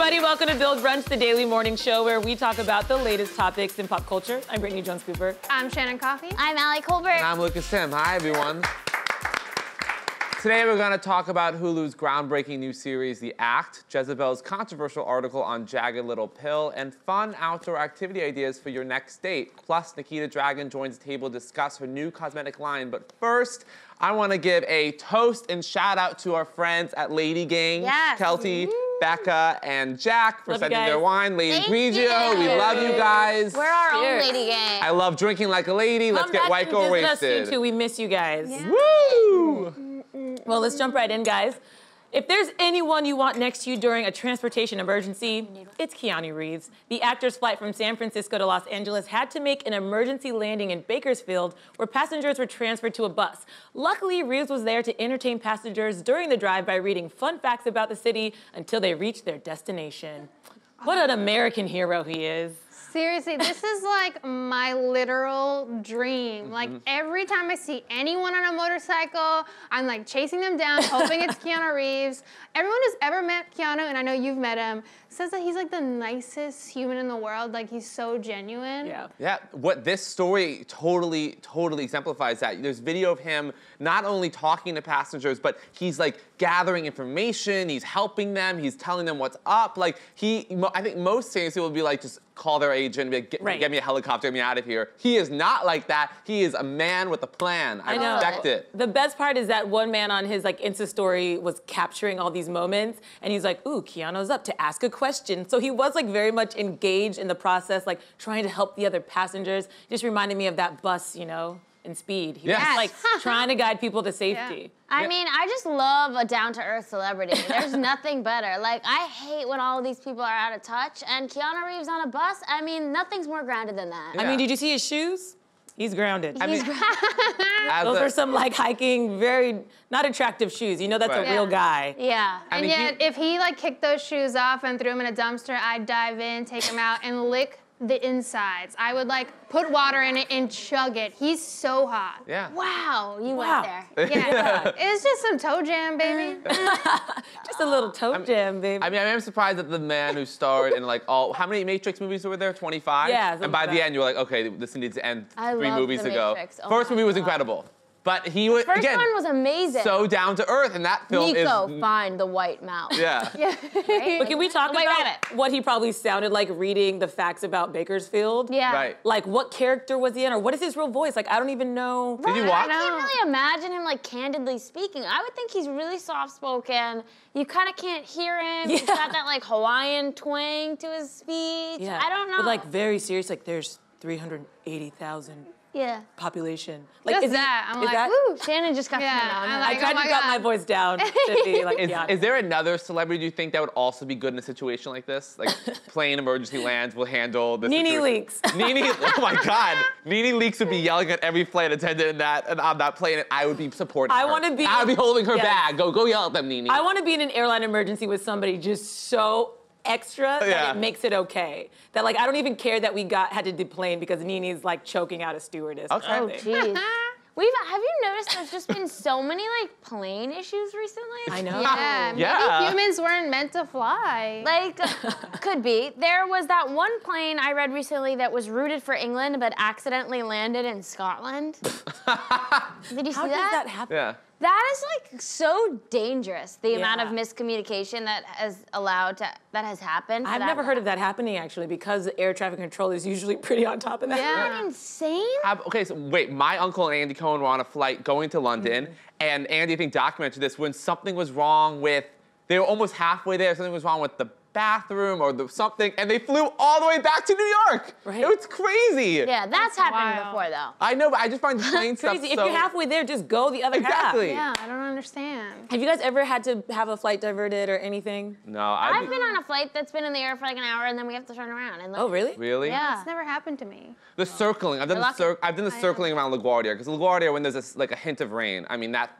everybody. Welcome to Build Brunch, the daily morning show where we talk about the latest topics in pop culture. I'm Brittany Jones-Cooper. I'm Shannon Coffey. I'm Allie Colbert. And I'm Lucas Tim. Hi, everyone. Today, we're going to talk about Hulu's groundbreaking new series, The Act, Jezebel's controversial article on Jagged Little Pill, and fun outdoor activity ideas for your next date. Plus, Nikita Dragun joins the table to discuss her new cosmetic line. But first, I want to give a toast and shout out to our friends at Lady Gang. Yes. Kelsey, Becca, and Jack for sending their wine. Lady Grigio, we love you guys. We're our own Lady Gang. I love drinking like a lady. Let's get white girl wasted. Us, you two. We miss you guys. Yeah. Woo! Well, let's jump right in, guys. If there's anyone you want next to you during a transportation emergency, it's Keanu Reeves. The actor's flight from San Francisco to Los Angeles had to make an emergency landing in Bakersfield where passengers were transferred to a bus. Luckily, Reeves was there to entertain passengers during the drive by reading fun facts about the city until they reached their destination. What an American hero he is. Seriously, this is like my literal dream. Like every time I see anyone on a motorcycle, I'm like chasing them down, hoping it's Keanu Reeves. Everyone who's ever met Keanu, and I know you've met him, says that he's like the nicest human in the world. Like he's so genuine. Yeah. Yeah, what this story totally exemplifies that. There's video of him not only talking to passengers, but he's like gathering information, he's helping them, he's telling them what's up. Like I think most seriously would be like, just call their agent, be like, get me a helicopter, get me out of here. He is not like that. He is a man with a plan. I know. respect it. The best part is that one man on his like Insta story was capturing all these moments, and he's like, ooh, Keanu's up to ask a question. So he was like very much engaged in the process, like trying to help the other passengers. Just reminded me of that bus, you know, in Speed. He was like trying to guide people to safety. Yeah. I mean, I just love a down-to-earth celebrity. There's nothing better. Like, I hate when all of these people are out of touch, and Keanu Reeves on a bus, I mean, nothing's more grounded than that. Yeah. I mean, did you see his shoes? He's grounded. He's Those are some like hiking, very not attractive shoes. You know that's a real guy. Yeah. And yet, if he like kicked those shoes off and threw them in a dumpster, I'd dive in, take them out, and lick the insides. I would like put water in it and chug it. He's so hot. Yeah. Wow, you went there. Yeah. It's just some toe jam, baby. Just a little toe jam, baby. I mean, I'm surprised that the man who starred in like how many Matrix movies were there? 25? Yeah. And by the end, you were like, okay, this needs to end I 3 love movies The ago. Matrix. Oh First my movie was God. incredible. But he was, First again, one was amazing. so down to earth, and that film Nico, find the white mouse. Yeah. Right? But can we talk White about rabbit. what he probably sounded like reading the facts about Bakersfield? Yeah. Right. Like, what character was he in, or what is his real voice? Like, I don't even know. Did you watch? I can't really imagine him like candidly speaking. I would think he's really soft-spoken. You kind of can't hear him. He's got that like Hawaiian twang to his speech. Yeah. I don't know. But like very serious, like there's 380,000 population. Like, Just is that. I'm is like, that? woo. Shannon just got Yeah, turned on. I'm I like, tried oh my to cut God. my voice down to be like Keanu. Is there another celebrity you think that would also be good in a situation like this? Like plane emergency lands will handle this. Nene Leakes. Nene, oh my God. Nene Leakes would be yelling at every flight attendant and on that plane, and I would be supporting her. I want to be. I would be holding her bag. Go yell at them, Nene. I want to be in an airline emergency with somebody just so extra that it makes it okay. That like I don't even care that we had to deplane because Nene's like choking out a stewardess. Okay. Oh, jeez. Have you noticed there's just been so many like plane issues recently? I know. Yeah. Yeah. Maybe humans weren't meant to fly. Like, could be. There was that one plane I read recently that was routed for England but accidentally landed in Scotland. Did you see How does that happen? Yeah. That is like so dangerous, the amount of miscommunication that has happened. I've never heard of that happening actually because air traffic control is usually pretty on top of that. Isn't that insane? Okay, so wait, my uncle and Andy Cohen were on a flight going to London, and Andy, I think, documented this when something was wrong with, they were almost halfway there, something was wrong with the bathroom or something, and they flew all the way back to New York. Right. It was crazy. Yeah, that's happened before though. I know, but I just find the plane stuff Crazy. so... If you're halfway there, just go the other half. Yeah, I don't understand. Have you guys ever had to have a flight diverted or anything? No, I've been on a flight that's been in the air for like an hour and then we have to turn around. And like, Oh, really? Really? Yeah. It's never happened to me. The circling. I've done the circling around LaGuardia, because LaGuardia, when there's like a hint of rain, I mean, that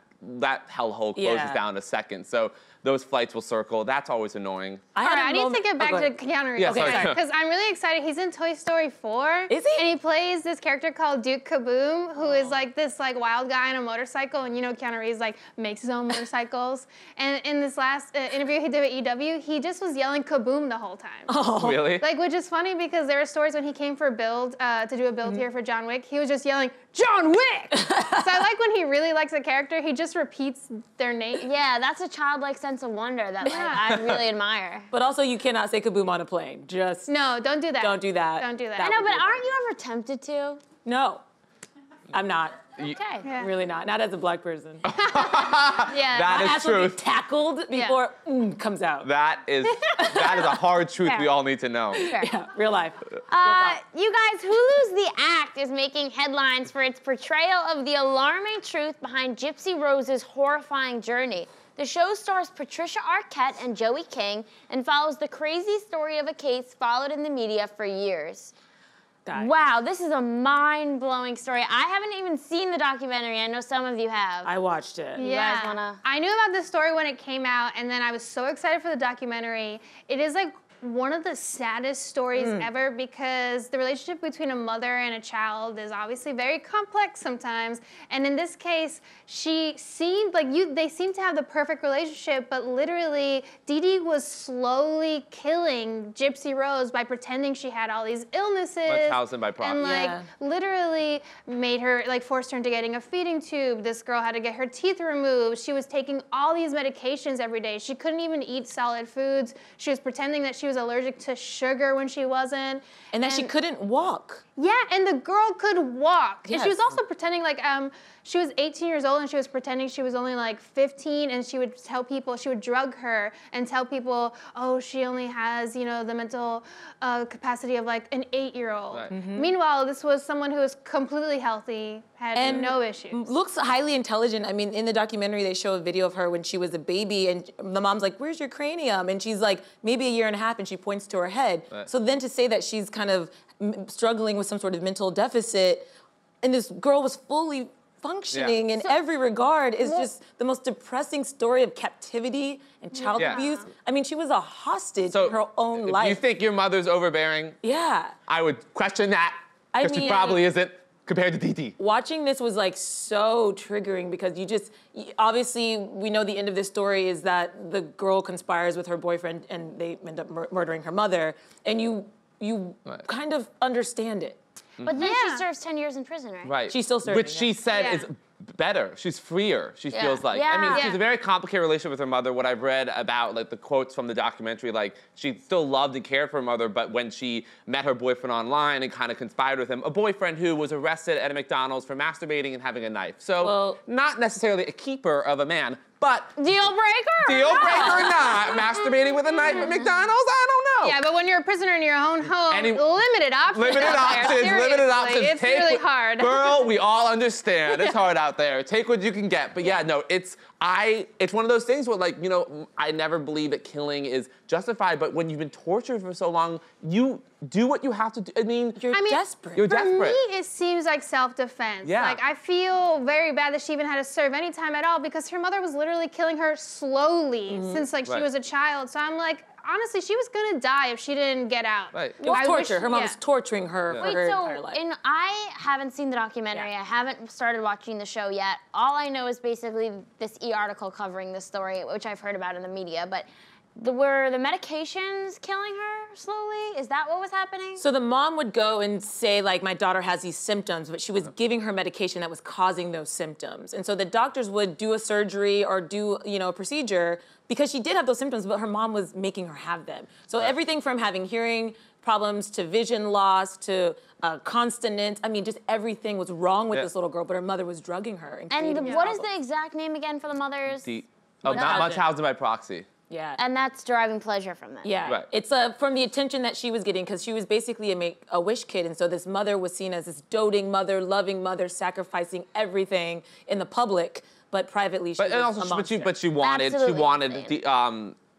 hellhole closes down in a second. So those flights will circle. That's always annoying. I need to get back to Keanu Reeves. Yeah, sorry. Because I'm really excited. He's in Toy Story 4. Is he? And he plays this character called Duke Kaboom, who is like this like wild guy on a motorcycle. And you know Keanu Reeves like makes his own motorcycles. And in this last interview he did with EW, he just was yelling Kaboom the whole time. Oh. Really? Like, which is funny because there were stories when he came for a build, to do a build here for John Wick, he was just yelling, John Wick! So I like when he really likes a character, he just repeats their name. Yeah, that's a childlike sense of wonder that like, I really admire. But also, you cannot say kaboom on a plane. Just No, don't do that. don't do that. Don't do that. I know, but aren't you ever tempted to? No, I'm not. Okay. Yeah. Really not. Not as a black person. Yeah. That My is ass will be truth. tackled before comes out. That is a hard truth we all need to know. Sure. Yeah, real life. You guys, Hulu's The Act is making headlines for its portrayal of the alarming truth behind Gypsy Rose's horrifying journey. The show stars Patricia Arquette and Joey King and follows the crazy story of a case followed in the media for years. Wow, this is a mind-blowing story. I haven't even seen the documentary. I know some of you have. I watched it. You guys wanna? I knew about this story when it came out, and then I was so excited for the documentary. It is like one of the saddest stories ever because the relationship between a mother and a child is obviously very complex sometimes. And in this case, she seemed like they seemed to have the perfect relationship, but literally Dee Dee was slowly killing Gypsy Rose by pretending she had all these illnesses. Much housing by proxy. And like literally made her, like forced her into getting a feeding tube. This girl had to get her teeth removed. She was taking all these medications every day. She couldn't even eat solid foods. She was pretending that she was allergic to sugar when she wasn't. And that she couldn't walk. Yeah, and the girl could walk. Yes. And she was also pretending like, she was 18 years old and she was pretending she was only like 15 and she would tell people, she would drug her and tell people, oh, she only has, you know, the mental capacity of like an 8-year-old. Right. Meanwhile, this was someone who was completely healthy, had no issues. Looks highly intelligent. I mean, in the documentary, they show a video of her when she was a baby, and the mom's like, where's your cranium? And she's like, maybe a year and a half, and she points to her head. Right. So then to say that she's kind of struggling with some sort of mental deficit, and this girl was fully functioning in every regard is just the most depressing story of captivity and child abuse. I mean, she was a hostage in her own life. If you think your mother's overbearing, I would question that, because she probably isn't compared to Dee Dee. Watching this was like so triggering because obviously we know the end of this story is that the girl conspires with her boyfriend and they end up murdering her mother, and you kind of understand it. But then she serves 10 years in prison, right? Right. She's still serving. Which she said is better. She's freer, she feels like. I mean, she's a very complicated relationship with her mother. What I've read about, like, the quotes from the documentary, like, she still loved and cared for her mother, but when she met her boyfriend online and kind of conspired with him, a boyfriend who was arrested at a McDonald's for masturbating and having a knife. So, not necessarily a keeper of a man, but... Deal breaker? Deal breaker or not, masturbating with a knife at McDonald's? I don't know. Yeah, but when you're a prisoner in your own home, limited options. Limited options. It's really hard. Girl, we all understand. It's hard out there. Take what you can get. But yeah, no, it's one of those things where, like, you know, I never believe that killing is justified, but when you've been tortured for so long, you do what you have to do. I mean, you're desperate. You're desperate. For me, it seems like self-defense. Yeah. Like, I feel very bad that she even had to serve any time at all because her mother was literally killing her slowly since, like, she was a child. So I'm like, honestly, she was gonna die if she didn't get out. Right. It was torture. Her mom was torturing her for her entire life. I haven't seen the documentary. I haven't started watching the show yet. All I know is basically this article covering the story, which I've heard about in the media. But were the medications killing her slowly? Is that what was happening? So the mom would go and say, like, my daughter has these symptoms, but she was giving her medication that was causing those symptoms. And so the doctors would do a surgery or do, you know, a procedure because she did have those symptoms, but her mom was making her have them. So everything from having hearing problems to vision loss to consonants, I mean, just everything was wrong with this little girl, but her mother was drugging her. And what is the exact name again for the mothers? Not much housing by proxy. Yeah. And that's deriving pleasure from that. Yeah. Right. It's from the attention that she was getting because she was basically a wish kid. And so this mother was seen as this doting mother, loving mother, sacrificing everything in the public, but privately she was a monster. But she wanted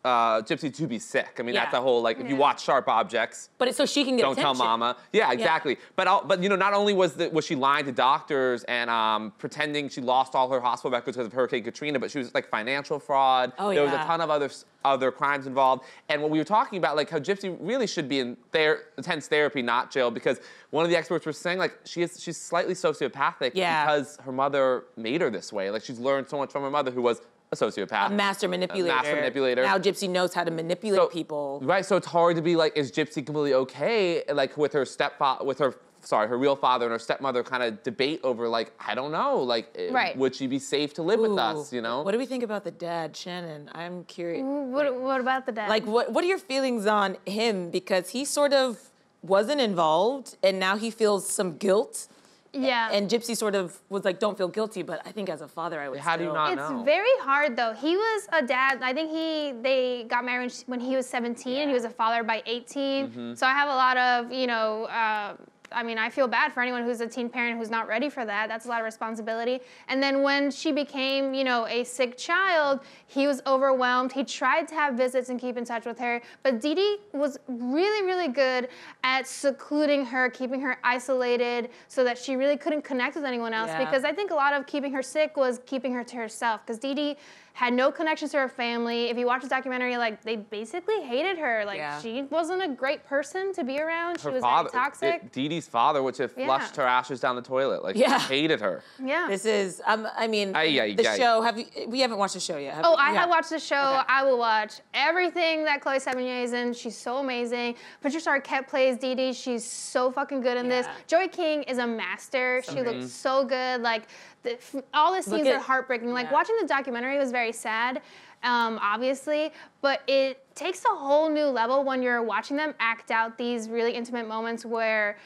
Gypsy to be sick. I mean, Yeah. that's the whole, like, if you watch Sharp Objects, But it's so she can get don't attention. tell mama. Yeah, exactly. But you know, not only was she lying to doctors and pretending she lost all her hospital records because of Hurricane Katrina, but she was like financial fraud. Oh, there was a yeah. ton of other crimes involved. And what we were talking about, like how Gypsy really should be in intense therapy, not jail, because one of the experts was saying like she's slightly sociopathic because her mother made her this way. Like she's learned so much from her mother, who was a sociopath. A master manipulator. Master manipulator. Now Gypsy knows how to manipulate people. Right, so it's hard to be like, is Gypsy completely okay? Like with her her real father and her stepmother kind of debate over like, I don't know, like, would she be safe to live with us, you know? What do we think about the dad, Shannon? I'm curious. What about the dad? Like, what are your feelings on him? Because he sort of wasn't involved, and now he feels some guilt. Yeah. And Gypsy sort of was like, don't feel guilty, but I think as a father, I would How do you not know? It's very hard though. He was a dad. I think they got married when he was 17 and he was a father by 18. So I have a lot of, you know, I mean, I feel bad for anyone who's a teen parent who's not ready for that. That's a lot of responsibility. And then when she became, you know, a sick child, he was overwhelmed. He tried to have visits and keep in touch with her, but Dee Dee was really, really good at secluding her, keeping her isolated so that she really couldn't connect with anyone else. Yeah. Because I think a lot of keeping her sick was keeping her to herself. Because Dee Dee had no connections to her family. If you watch the documentary, like, they basically hated her. Like, she wasn't a great person to be around. She was very toxic. Dee Dee's father would have flushed her ashes down the toilet. Like, he hated her. Yeah. This is, I mean, the show, we haven't watched the show yet. I have watched the show. Okay. I will watch everything that Chloe Sevigny is in. She's so amazing. Patricia Arquette plays Dee Dee. She's so fucking good in this. Joey King is a master. She looks so good. Like, all the scenes are heartbreaking. Like, watching the documentary was very sad, obviously, but it takes a whole new level when you're watching them act out these really intimate moments where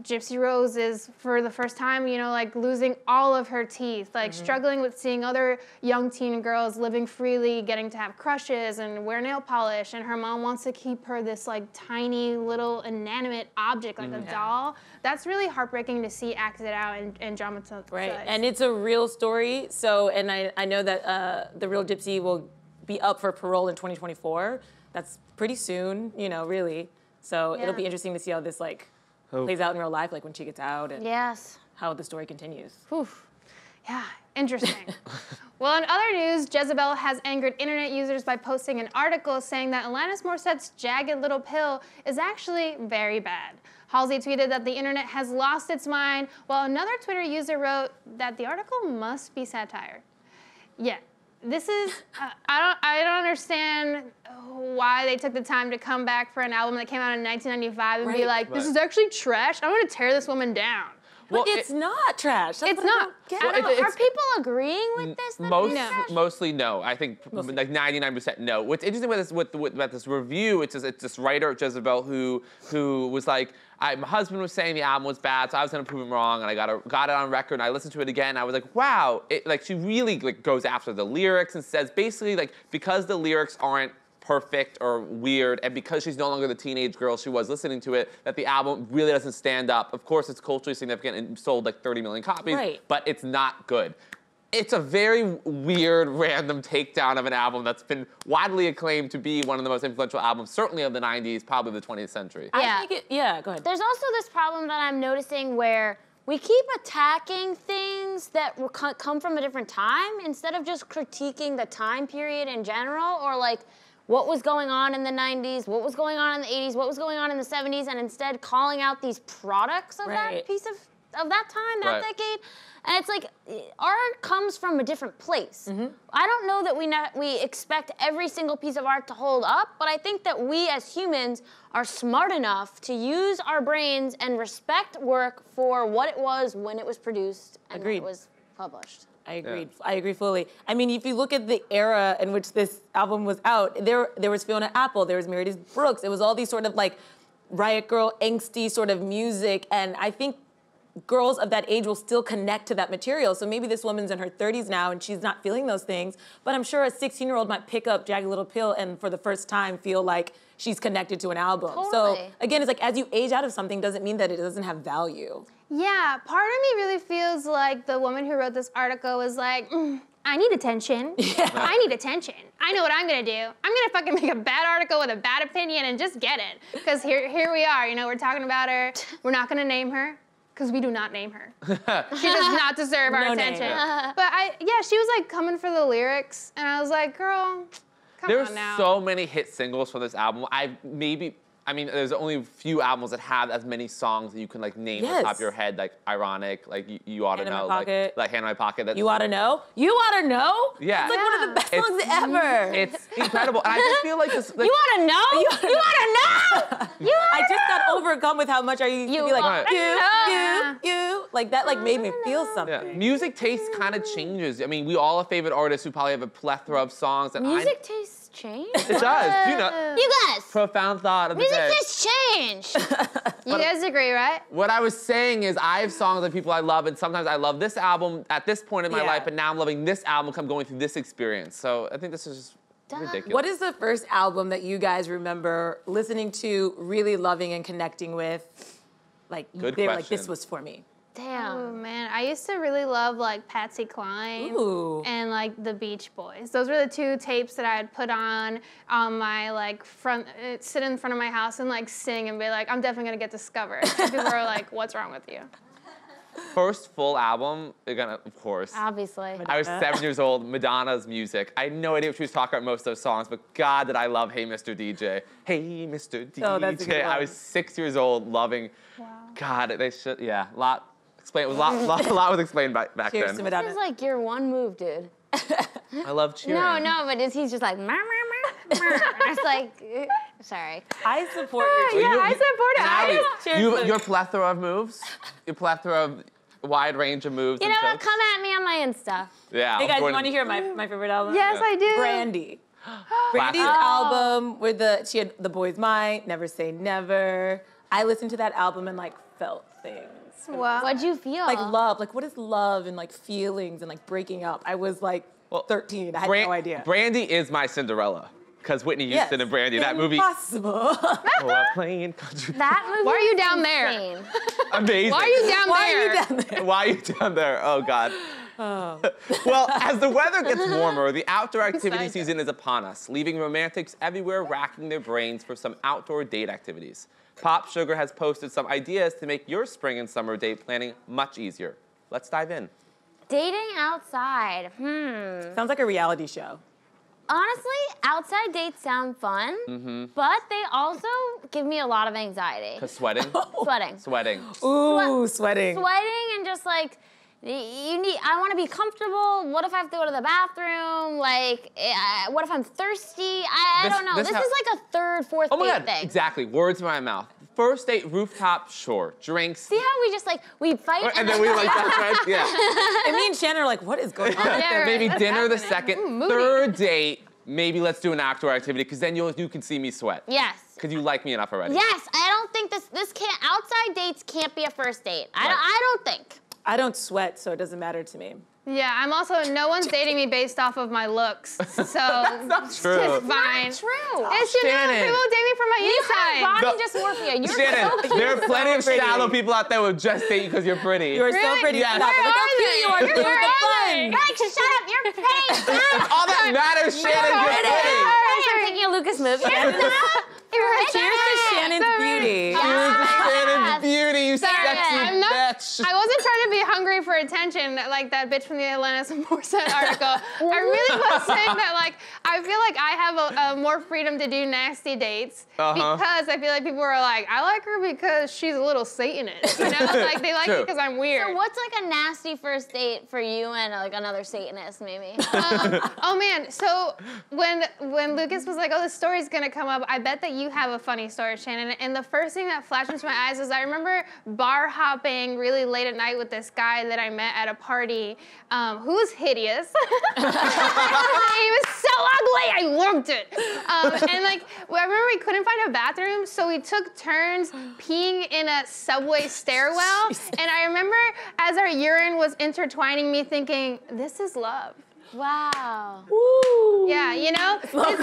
Gypsy Rose is, for the first time, you know, like losing all of her teeth, like struggling with seeing other young teen girls living freely, getting to have crushes and wear nail polish, and her mom wants to keep her this like tiny little inanimate object, like a doll. That's really heartbreaking to see acted out and dramatized. Right, and it's a real story, so, and I know that the real Gypsy will be up for parole in 2024. That's pretty soon, you know, really. So it'll be interesting to see how this, like, plays out in real life, like when she gets out and how the story continues. Oof. Yeah, interesting. Well, in other news, Jezebel has angered internet users by posting an article saying that Alanis Morissette's Jagged Little Pill is actually very bad. Halsey tweeted that the internet has lost its mind, while another Twitter user wrote that the article must be satire. Yeah. This is, I don't understand why they took the time to come back for an album that came out in 1995 and be like, this is actually trash. I'm gonna tear this woman down. But it's not trash. That's it's not. Are people agreeing with this? Mostly no. I think like 99% no. What's interesting about this review, it's this writer, Jezebel, who was like, my husband was saying the album was bad, so I was gonna prove him wrong, and I got it on record, and I listened to it again, and I was like, wow, like she really like goes after the lyrics and says basically like, because the lyrics aren't perfect or weird, and because she's no longer the teenage girl she was listening to it, that the album really doesn't stand up. Of course, it's culturally significant and sold like 30 million copies, but it's not good. It's a very weird, random takedown of an album that's been widely acclaimed to be one of the most influential albums, certainly of the 90s, probably the 20th century. I think go ahead. There's also this problem that I'm noticing where we keep attacking things that come from a different time instead of just critiquing the time period in general, or like, what was going on in the 90s, what was going on in the 80s, what was going on in the 70s, and instead calling out these products of that piece of that time, that decade. And it's like, art comes from a different place. I don't know that we expect every single piece of art to hold up, but I think that we as humans are smart enough to use our brains and respect work for what it was when it was produced and when it was published. I agreed. I agree fully. I mean, if you look at the era in which this album was out, there was Fiona Apple, there was Meredith Brooks. It was all these sort of like Riot Girl, angsty sort of music, and I think girls of that age will still connect to that material. So maybe this woman's in her 30s now and she's not feeling those things, but I'm sure a 16-year-old might pick up Jagged Little Pill and for the first time feel like she's connected to an album. So again, it's like as you age out of something doesn't mean that it doesn't have value. Yeah, part of me really feels like the woman who wrote this article was like, I need attention. I need attention. I know what I'm gonna do. I'm gonna fucking make a bad article with a bad opinion and just get it. Because here we are, you know, we're talking about her. We're not gonna name her, because we do not name her. She does not deserve our attention. But she was like coming for the lyrics, and I was like, girl, come on now. There's so many hit singles from this album. I mean, there's only a few albums that have as many songs that you can like name off the top of your head, like Ironic, like You Ought to Know, like Hand in My Pocket. That's, You Ought to Know? You Ought to Know? Yeah. It's like one of the best songs ever. It's incredible. And I just feel like this. Like, You ought to know? You ought to know? I just got overcome with how much I used to be like, you. Like that like made me feel something. Yeah. Music taste kind of changes. I mean, we all have favorite artists who probably have a plethora of songs. And Music tastes change? It does. You know. You guys. Profound thought of the day. Music tastes change. You guys agree, right? What I was saying is I have songs of people I love, and sometimes I love this album at this point in my life, but now I'm loving this album because I'm going through this experience. So I think this is just ridiculous. What is the first album that you guys remember listening to, really loving and connecting with? Like, they were like, this was for me. Damn. Oh man, I used to really love like Patsy Cline and like the Beach Boys. Those were the two tapes that I would put on my like sit in front of my house and like sing and be like, I'm definitely gonna get discovered. And people are like, what's wrong with you? First full album, of course. Obviously. I was 7 years old, Madonna's music. I had no idea what she was talking about most of those songs, but God, did I love Hey Mr. DJ. Hey Mr. DJ. Oh, that's a good one. I was 6 years old, loving, God, they should, yeah, a lot was explained back Cheers then. to Madonna. This is like your one move, dude. I love cheering. No, but he's just like, it's like, sorry. I support So your I support it. Your plethora of moves, your plethora of wide range of moves. You know what? Come at me on my Insta. Yeah. Hey guys, you want to hear my favorite album? Yes, I do. Brandy. Brandy's album where she had The Boy's Mind, Never Say Never. I listened to that album and like felt things. Wow. What'd you feel? Like love, like what is love and like feelings and like breaking up. I was like 13, I had no idea. Brandy is my Cinderella. Because Whitney Houston and Brandy, that movie. Impossible. Playing country. That movie. Why are you down insane. there? Amazing. Why are you down Why there? are you down there? Why are you down there? Oh, God. Oh. Well, as the weather gets warmer, the outdoor activity season is upon us, leaving romantics everywhere racking their brains for some outdoor date activities. Pop Sugar has posted some ideas to make your spring and summer date planning much easier. Let's dive in. Dating outside. Sounds like a reality show. Honestly, outside dates sound fun, but they also give me a lot of anxiety. Because sweating? Sweating. Ooh, sweating. Sweating and just like, I want to be comfortable. What if I have to go to the bathroom? Like, what if I'm thirsty? I don't know. This is like a third, fourth date thing. Exactly. Words in my mouth. First date, rooftop, sure. Drinks. See how we just like, we fight and then we like, that's right, yeah. And me and Shannon are like, what is going on? Maybe dinner the second. Third date, maybe let's do an outdoor activity because then you can see me sweat. Yes. Because you like me enough already. Yes, I don't think this can't, outside dates can't be a first date. I don't think. I don't sweat, so it doesn't matter to me. Yeah, I'm also, no one's dating me based off of my looks, so That's not true. it's fine. Not true. It's just people date me from my inside. You have body dysmorphia. You're Shannon, so cute. there are plenty of pretty. shallow people out there who would just date you because you're pretty. You're so pretty. Yes. Stop it. Look how cute you are. You're Where the are fun. they? Alex, shut up. You're pretty. That's all that matters, Shannon. You're pretty. I'm taking a Lucas movie. Cheers to Shannon's beauty. Here's the Shannon's beauty, you sexy I'm not- bitch. I wasn't trying to be hungry for attention like that bitch from the Alanis Morissette article. I really was saying that like, I feel like I have a more freedom to do nasty dates because I feel like people are like, I like her because she's a little Satanist, you know? Like they like me because I'm weird. So what's like a nasty first date for you and like another Satanist maybe? Oh man, so when Lucas was like, oh, this story's gonna come up, I bet that you have a funny story, Shannon. And the first thing that flashed into my eyes is I remember bar hopping really late at night with this guy that I met at a party who was hideous. He was so ugly, I loved it. And like, I remember we couldn't find a bathroom, so we took turns peeing in a subway stairwell. And I remember as our urine was intertwining me thinking, this is love. Wow. Woo. Yeah, you know? It's like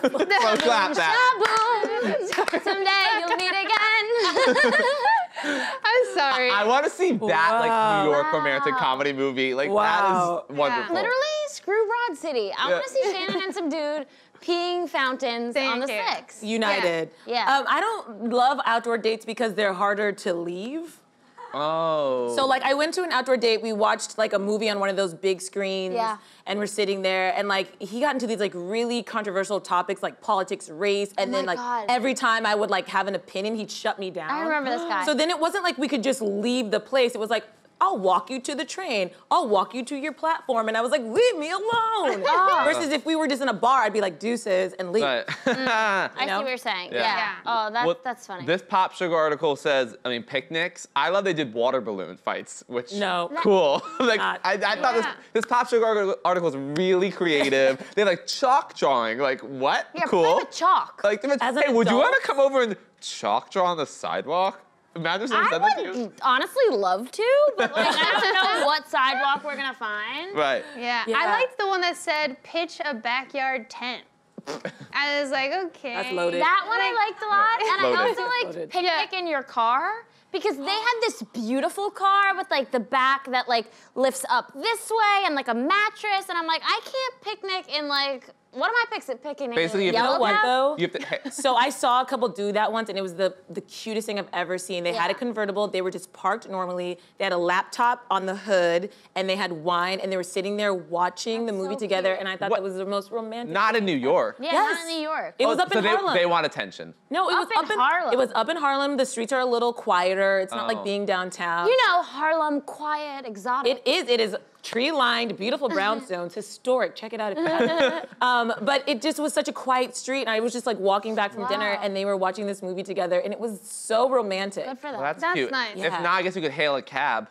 Slow clap that. Someday you'll meet again. I'm sorry. I want to see that like New York romantic comedy movie. Like that is wonderful. Literally Broad City. I want to see Shannon and some dude peeing fountains on the 6th. United. Yeah. I don't love outdoor dates because they're harder to leave. Oh. So like I went to an outdoor date, we watched like a movie on one of those big screens and we're sitting there and like he got into these like really controversial topics like politics, race, and then like every time I would like have an opinion, he'd shut me down. I remember this guy. So then it wasn't like we could just leave the place. It was like, I'll walk you to the train. I'll walk you to your platform. And I was like, leave me alone. Versus if we were just in a bar, I'd be like, deuces, and leave. Right. I see what you're saying. Yeah. Oh, that's funny. This Pop Sugar article says, picnics. I love they did water balloon fights, which cool. Like I thought this Pop Sugar article is really creative. They like chalk drawing. Like what? Yeah, cool. play with chalk. Like, hey, would you want to come over and chalk draw on the sidewalk? Imagine someone said that to you. I would honestly love to, but like I don't know what sidewalk we're gonna find. Right. Yeah. I liked the one that said pitch a backyard tent. I was like, okay. That's loaded. That one I liked a lot, and I Loaded. also liked picnic in your car. Because they had this beautiful car with like the back that like lifts up this way and like a mattress, and I'm like, I can't picnic in like, what am I picking? Basically, You know what though? You have to, So I saw a couple do that once, and it was the cutest thing I've ever seen. They had a convertible. They were just parked normally. They had a laptop on the hood, and they had wine, and they were sitting there watching the movie together, and I thought that was the most romantic. not in New York. Yeah, not in New York. It was up in Harlem. They want attention. No, it was up in Harlem. It was up in Harlem. The streets are a little quieter. It's not like being downtown. You know, Harlem, quiet, exotic. It is tree-lined, beautiful brownstones, historic. Check it out if you haven't. But it just was such a quiet street, and I was just like walking back from dinner, and they were watching this movie together, and it was so romantic. Good for them. Well, that's cute. nice. If not, I guess you could hail a cab.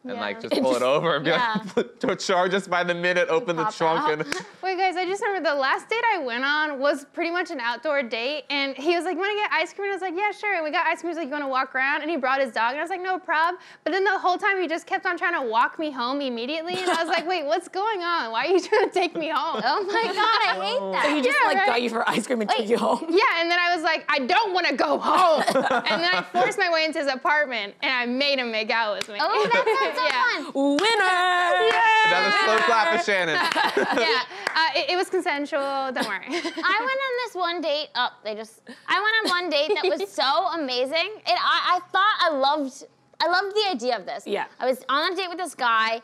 And like just And pull just- it over and be like, to charge us by the minute, open the pop trunk out. and Wait, guys, I just remember the last date I went on was pretty much an outdoor date, and he was like, you want to get ice cream? And I was like, yeah, sure. And we got ice cream. He was like, you want to walk around? And he brought his dog, and I was like, no prob. But then the whole time he just kept on trying to walk me home immediately, and I was like, wait, what's going on? Why are you trying to take me home? Oh my God, I hate that. So he just got you for ice cream and took you home? Yeah, and then I was like, I don't want to go home. And then I forced my way into his apartment, and I made him make out with me. Oh, that sounds so fun. Winner! another slow clap for Shannon. It was consensual. Don't worry. I went on this one date. I went on one date that was so amazing. I thought I loved the idea of this. Yeah. I was on a date with this guy,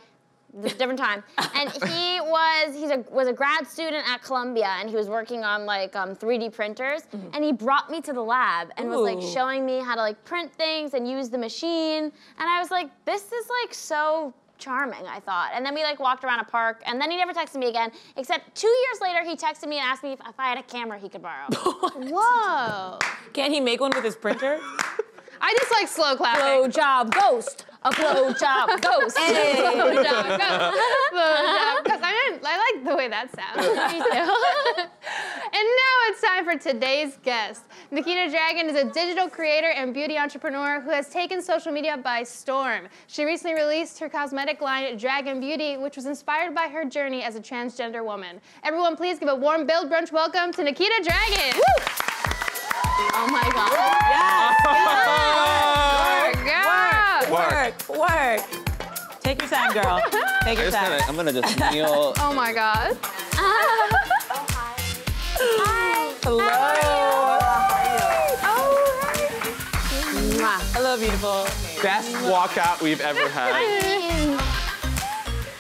this different time, and he was a grad student at Columbia, and he was working on like 3D printers, and he brought me to the lab and was like showing me how to like print things and use the machine, and I was like, this is like so charming, I thought. And then we like walked around a park, and then he never texted me again, except 2 years later he texted me and asked me if I had a camera he could borrow. Whoa. Can he make one with his printer? I just like slow clapping. Blow job ghost. A blow job ghost. Hey. Blow job ghost. I like the way that sounds. Me too. And now it's time for today's guest. Nikita Dragun is a digital creator and beauty entrepreneur who has taken social media by storm. She recently released her cosmetic line, Dragun Beauty, which was inspired by her journey as a transgender woman. Everyone, please give a warm Build Brunch welcome to Nikita Dragun. Woo! Oh my God. Yes! Work. Take your time, girl. Take your time. I'm gonna just kneel. Oh my God. Hello. Hello, beautiful. Best walkout we've ever had.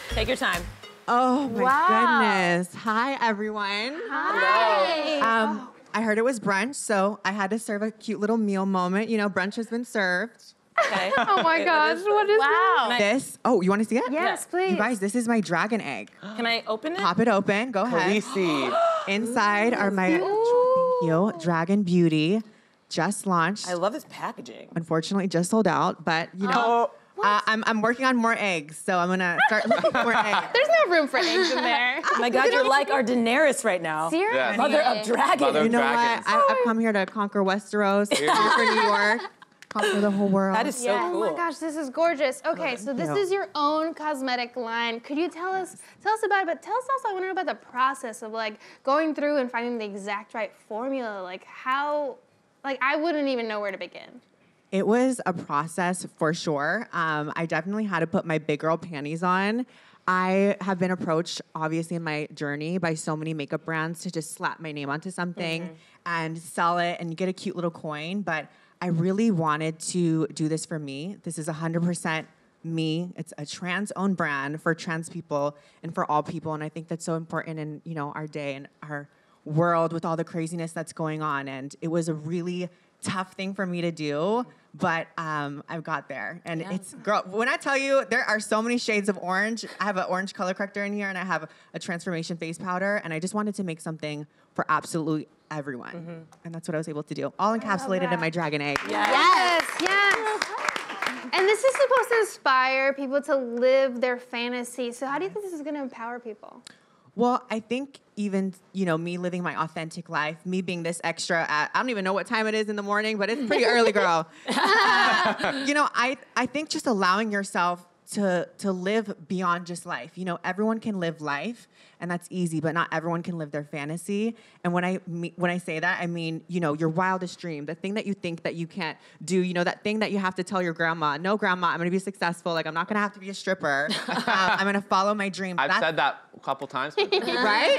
Take your time. Oh my goodness. Hi, everyone. Hi. I heard it was brunch, so I had to serve a cute little meal moment. You know, brunch has been served. Okay. Oh my gosh, what is Wow. This, you want to see it? Yes, please. You guys, this is my dragon egg. Can I open it? Pop it open, go ahead. Khaleesi. Inside are my, thank you, Dragun Beauty. Just launched. I love this packaging. Unfortunately, just sold out, but you know, I'm working on more eggs, so I'm gonna start looking for more eggs. There's no room for eggs in there. Oh my God, you're like our Daenerys right now. Seriously? Yeah. Mother of dragons. Mother of You know dragons. what? I've come here to conquer Westeros, conquer New York, conquer the whole world. That is so cool. Oh my gosh, this is gorgeous. Okay, so this is your own cosmetic line. Could you tell us about it, but tell us also, I want to know about the process of like going through and finding the exact right formula. Like how, like I wouldn't even know where to begin. It was a process for sure. I definitely had to put my big girl panties on. I have been approached, obviously, in my journey by so many makeup brands to just slap my name onto something and sell it and get a cute little coin. But I really wanted to do this for me. This is 100% me. It's a trans-owned brand for trans people and for all people. And I think that's so important in, our day and our world with all the craziness that's going on. And it was a really tough thing for me to do, but I've got there. And it's, girl, when I tell you there are so many shades of orange, I have an orange color corrector in here and I have a transformation face powder, and I just wanted to make something for absolutely everyone. And that's what I was able to do. All encapsulated in my dragon egg. Yes. And this is supposed to inspire people to live their fantasy. So how do you think this is going to empower people? Well, I think even, me living my authentic life, me being this extra at, I don't even know what time it is in the morning, but it's pretty early, girl. I think just allowing yourself to live beyond just life. Everyone can live life, and that's easy, but not everyone can live their fantasy. And when I say that, I mean, your wildest dream, the thing that you think that you can't do, that thing that you have to tell your grandma, no, grandma, I'm going to be successful. Like, I'm not going to have to be a stripper. I'm going to follow my dream. I've said that a couple times. Right?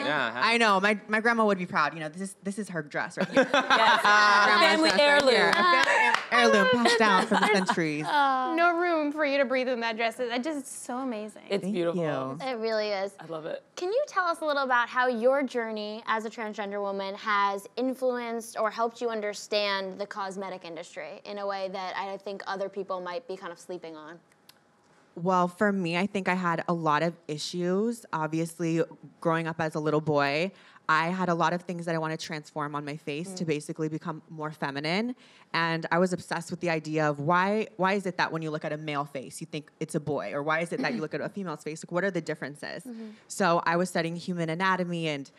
Yeah. I know. My grandma would be proud. This is her dress right here. Family heirloom. A family heirloom passed down from the centuries. No room for you to breathe in that dress. It's so amazing. It's beautiful. you. It really is. I love it. Can you tell us a little about how your journey as a transgender woman has influenced or helped you understand the cosmetic industry in a way that I think other people might be kind of sleeping on? Well, for me, I think I had a lot of issues. Obviously, growing up as a little boy, I had a lot of things that I want to transform on my face to basically become more feminine. And I was obsessed with the idea of why is it that when you look at a male face, you think it's a boy? Or why is it that you look at a female's face? Like, what are the differences? So I was studying human anatomy and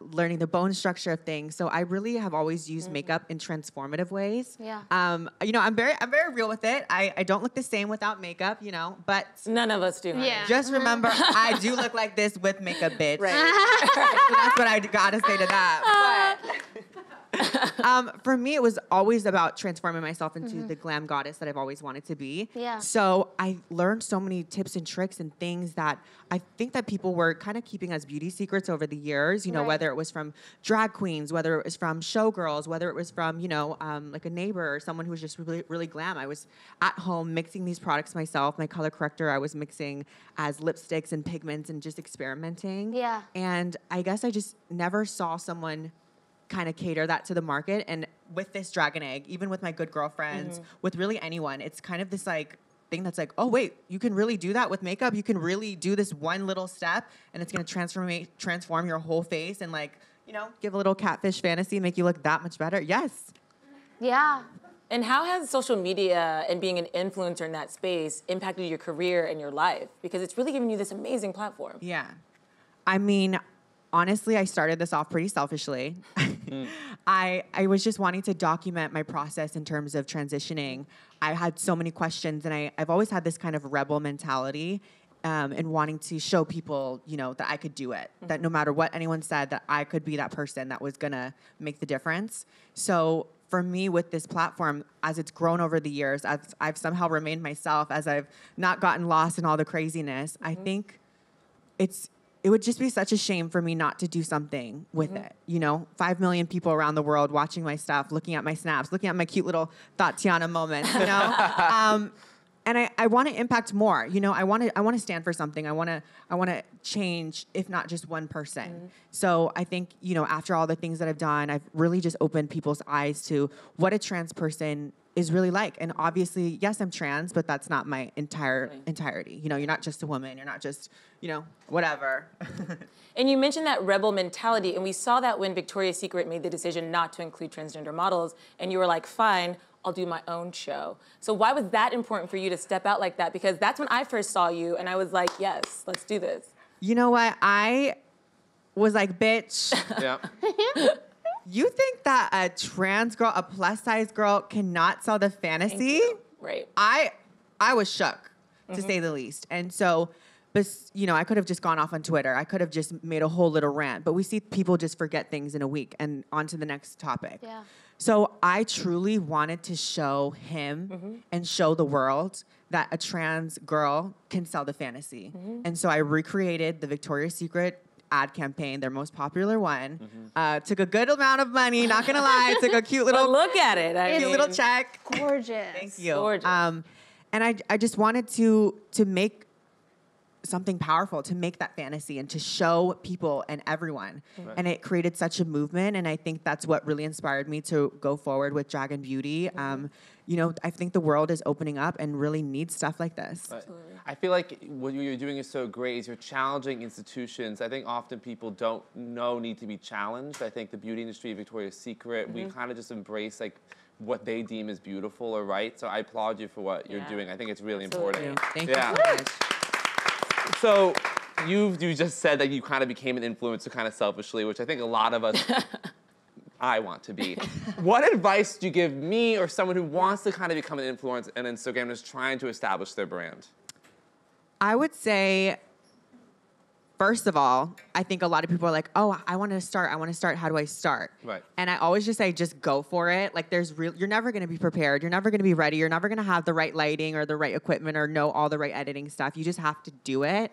learning the bone structure of things. So I really have always used makeup in transformative ways. Yeah. I'm very real with it. I don't look the same without makeup, but None of us do. Honey. Yeah. just remember, I do look like this with makeup, bitch. Right. So that's what I gotta say to that. But for me, it was always about transforming myself into the glam goddess that I've always wanted to be. Yeah. So I learned so many tips and tricks and things that I think that people were kind of keeping as beauty secrets over the years, Right. whether it was from drag queens, whether it was from showgirls, whether it was from, like a neighbor or someone who was just really, really glam. I was at home mixing these products myself. My color corrector, I was mixing as lipsticks and pigments and just experimenting. Yeah. And I guess I just never saw someone kind of cater that to the market. And with this dragon egg, even with my good girlfriends, with really anyone, it's kind of this thing that's like, oh wait, you can really do that with makeup. You can really do this one little step, and it's going to transform your whole face and give a little catfish fantasy, make you look that much better. Yes. Yeah. And how has social media and being an influencer in that space impacted your career and your life? Because it's really given you this amazing platform. Yeah. I mean, honestly, I started this off pretty selfishly. I was just wanting to document my process in terms of transitioning. I had so many questions, and I've always had this kind of rebel mentality and wanting to show people, that I could do it, that no matter what anyone said, that I could be that person that was going to make the difference. So for me, with this platform, as it's grown over the years, as I've somehow remained myself, as I've not gotten lost in all the craziness, I think it would just be such a shame for me not to do something with it. 5 million people around the world watching my stuff, looking at my snaps, looking at my cute little Tatiana moments, And I want to impact more. I want to stand for something. I want to change, if not just one person. So I think, after all the things that I've done, I've really just opened people's eyes to what a trans person is really like. And obviously, yes, I'm trans, but that's not my entirety. You're not just a woman. You're not just, whatever. And you mentioned that rebel mentality, and we saw that when Victoria's Secret made the decision not to include transgender models, and you were like, fine, I'll do my own show. So why was that important for you to step out like that? Because that's when I first saw you, and I was like, yes, let's do this. You know what? I was like, bitch. Yeah. You think that a trans girl, a plus-size girl, cannot sell the fantasy? Right. I was shook, to say the least. And so, but I could have just gone off on Twitter. I could have just made a whole little rant. But we see people just forget things in a week and on to the next topic. Yeah. So I truly wanted to show him and show the world that a trans girl can sell the fantasy. And so I recreated the Victoria's Secret ad campaign, their most popular one. Took a good amount of money, not gonna lie. Took a cute little But look at it. I cute mean, little check. Gorgeous. Thank you. Gorgeous. And I just wanted to make something powerful, to make that fantasy and to show people and everyone. And it created such a movement, and I think that's what really inspired me to go forward with Dragun Beauty. You know, I think the world is opening up and really needs stuff like this. I feel like what you're doing is so great is you're challenging institutions. I think often people don't need to be challenged. I think the beauty industry, Victoria's Secret, we kind of just embrace like what they deem as beautiful or right. So I applaud you for what you're doing. I think it's really important. Thank you so much. So you just said that you kind of became an influencer kind of selfishly, which I think a lot of us, I want to be. What advice do you give me or someone who wants to kind of become an influencer and Instagram and is trying to establish their brand? I would say, first of all, I think a lot of people are like, oh, I want to start. How do I start? Right. And I always just say, just go for it. Like you're never going to be prepared. You're never going to be ready. You're never going to have the right lighting or the right equipment or know all the right editing stuff. You just have to do it.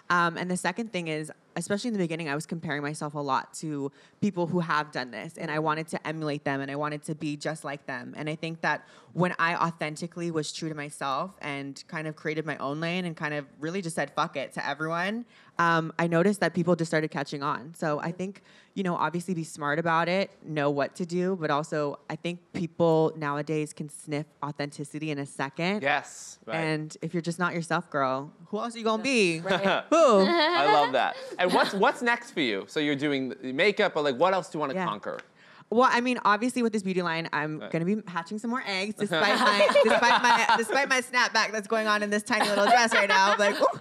And the second thing is, especially in the beginning, I was comparing myself a lot to people who have done this, and I wanted to emulate them, and I wanted to be just like them. And I think that when I authentically was true to myself and kind of created my own lane and kind of really just said fuck it to everyone, I noticed that people just started catching on. So I think, you know, obviously be smart about it, know what to do, but also I think people nowadays can sniff authenticity in a second. Yes. Right. And if you're just not yourself, girl, who else are you gonna be? Right. Who? I love that. And what's next for you? So you're doing the makeup, but like what else do you want to conquer? Well, I mean, obviously with this beauty line, I'm gonna be hatching some more eggs, despite my snapback that's going on in this tiny little dress right now. I'm like, ooh.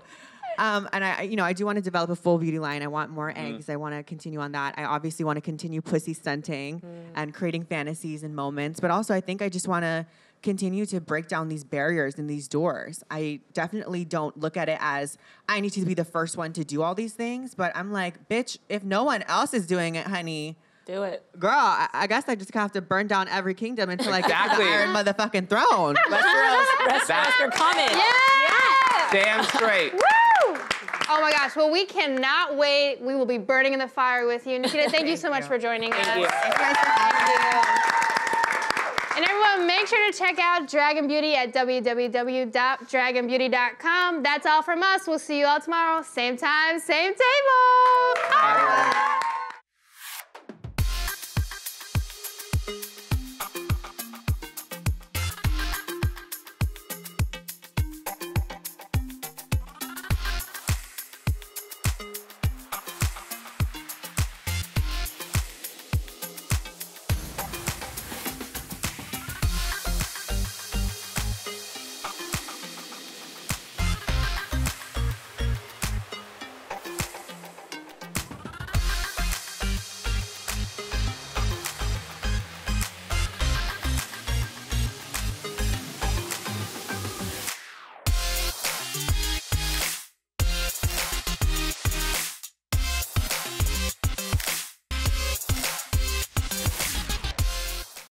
And I do want to develop a full beauty line. I want more eggs. I want to continue on that. I obviously want to continue pussy stunting and creating fantasies and moments. But also, I think I just want to continue to break down these barriers and these doors. I definitely don't look at it as I need to be the first one to do all these things. But I'm like, bitch, if no one else is doing it, honey, do it. Girl, I guess I just have to burn down every kingdom until I get to the iron motherfucking throne. Restaurants are coming. Yeah! Damn straight. Woo! Oh my gosh, well, we cannot wait. We will be burning in the fire with you. Nikita, thank you so much for joining us. Thank you. Thanks guys for having me. And everyone, make sure to check out Dragun Beauty at www.dragunbeauty.com. That's all from us. We'll see you all tomorrow. Same time, same table. Bye.